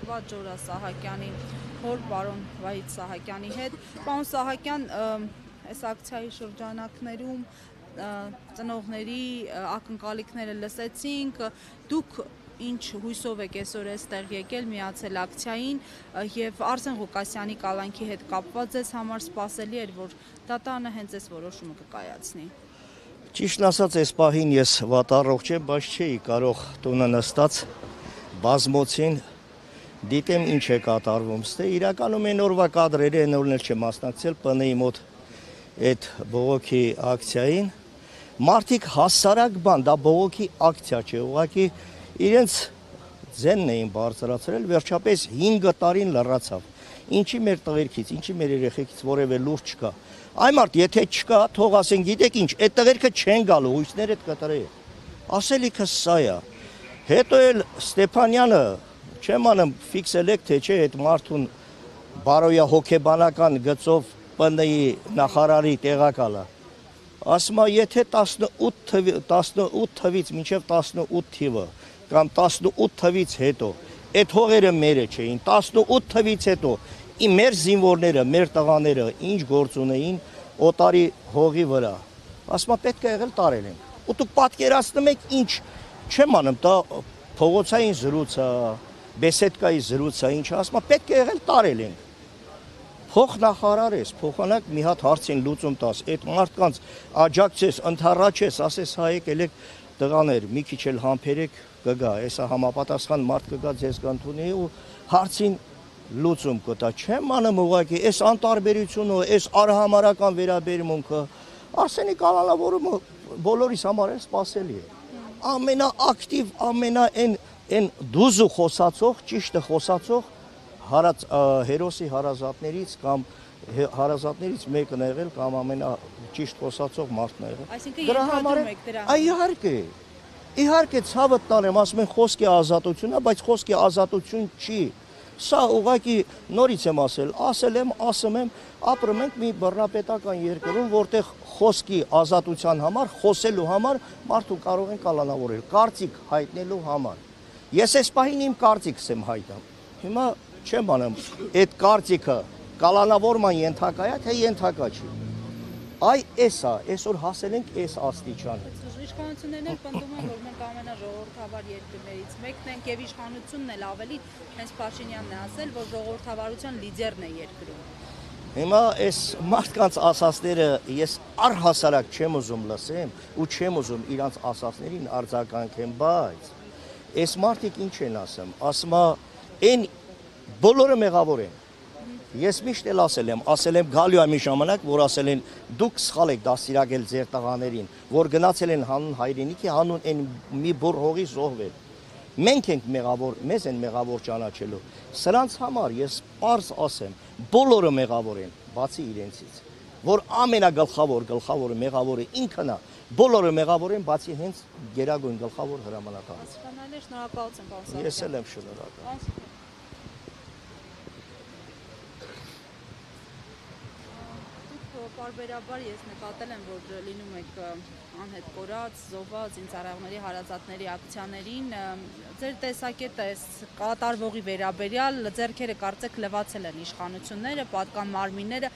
կապված Ջորա Սահակյանի հոր պարոն Վահիթ Սահակյանի հետ։ Պարոն Սահակյան, այս ակցիայի շրջանակներում ծնողների ակնկալիքները լսեցինք, դուք ինչ հույսով եք այսօր այստեղ եկել միացել ակցիային եւ Արսեն Ղուկասյանի կալանքի հետ կապված ձեզ համար սպասելի էր, որ դատարանը հենց այս որոշումը կկայացնի։ Ճիշտն ասած, այս պահին ես վատառողջ եմ, բայց չէի կարող տունը նստած բազմոցին դիտեմ ինչ է կատարվում։ Ստե իրականում այն օրվա կադրերը, այն օրն էլ չեմ մասնակցել ՊՆ-ի մոտ այդ բողոքի ակցիային։ Մարդիկ հասարակ բան, դա բողոքի ակցիա չէ, ուղղակի իրենց ձենն էին բարձրացրել, վերջապես 5 տարին լռացավ։ Ինչի մեր տղերքից, ինչի մեր երեխեքից որևէ լուր չկա։ Այ մարդ, եթե չկա, թող ասեն, գիտեք ինչ, այդ տղերքը չեն գալու, հույսներ այդ կտրե։ Ասելիքը սա է։ Հետո էլ Ստեփանյանը, չեմ անում ֆիքսել եք, թե չէ, այդ մարդուն բարոյա հոգեբանական գծով ՊՆ-ի նախարարի տեղակալը։ Ասում է, եթե 18 թվից մինչև 18 թիվը կամ 18 թվից հետո այդ հողերը մերը չէին, 18 թվից հետո մեր զինվորները, մեր տղաները ինչ գործ ունեին օտարի հողի վրա, ասում է, պետք է եղել տարել են։ Ու դուք պատկերացնում եք ինչ, չեմ անում, դա փողոցային զրույցը, բեսեդկայի զրույցը, ինչ, ասում է, պետք է եղել տարել են։ Փոխնախարար ես, փոխանակ մի հատ հարցին լուծում տաս, այդ մարդկանց աջակցես, ընդառաջես, ասես հայ եկել եք տղաներ, մի քիչ էլ համբերեք կգա, այսա համապատասխան մարդ կգա ձեզ կընդունի ու հարցին լուծում կտա, չեմ անում ուղղակի, այս անտարբերությունը, այս արհամարական վերաբերմունքը, Արսենի կալանավորումը բոլորիս համար էլ սպասելի է։ Ամենաակտիվ, այն դուզու խոսացող, ճիշտը խոսացող հերոսի հարազատներից կամ հարազատներից մեկն է եղել կամ ամենաճիշտ խոսացող մարդն է եղել։ Այսինքն ենթադրում եք դրա համար։ Իհարկե ցավը տանեմ, ասում են խոսքի ազատություն է, բայց խոսքի ազատություն չի։ Սա ուղղակի նորից եմ ասել եմ, ասում եմ, ապրում ենք մի բռնապետական երկրում, որտեղ խոսքի ազատության համար, խոսելու համար մարդու կարող են կալանավորել, կարծիք հայտնելու համար։ Ես այս պահին իմ կարծիքս եմ հայտնում։ Հիմա չեմ անում, այդ կարծիքը կալանավորման ենթակա է, թե ենթակա չի։ Այ էսա, այսօր հասել ենք այս աստիճանը։ Իշխանություններն էլ պնդում են, որ մենք ամենաժողովրդավար երկրներից մեկն ենք եւ իշխանությունն էլ ավելի, հենց Փաշինյանն է ասել, որ ժողովրդավարության լիդերն է երկրում։ Հիմա այս մարդկանց ասածները ես առհասարակ չեմ ուզում լսեմ ու չեմ ուզում իրանց ասածներին արձագանքեմ, բայց այս մարդիկ ինչ են ասում, այն բոլորը մեղավոր են։ Ես միշտ էլ ասել եմ գալու է մի ժամանակ, որ ասել են դուք սխալ եք դաստիարակել ձեր տղաներին, որ գնացել են հանուն հայրենիքի, հանուն այն մի բուռ հողի զոհվել։ Մենք ենք մեղավոր, մեզ են մեղավոր ճանաչելու։ Սրանց համար ես պարզ ասեմ, բոլորը մեղավոր են, բացի իրենցից, որ ամենագլխավորը մեղավորը ինքն է, բոլորը մեղավոր են, բացի հենց գերագույն գլխավոր հրամանատարը։ Շնորհակալություն, պարոն Սահակյան։ Ես էլ եմ շնորհակալ։ Պարբերաբար ես նկատել եմ, որ լինում եք անհետ կորած, զոհված, ինձարավների հարազատների ակցիաներին, ձեր տեսակետը այս կատարվողի վերաբերյալ, ձեռքերը կարծեք լվացել են իշխանությունները, պատկան մարմինները,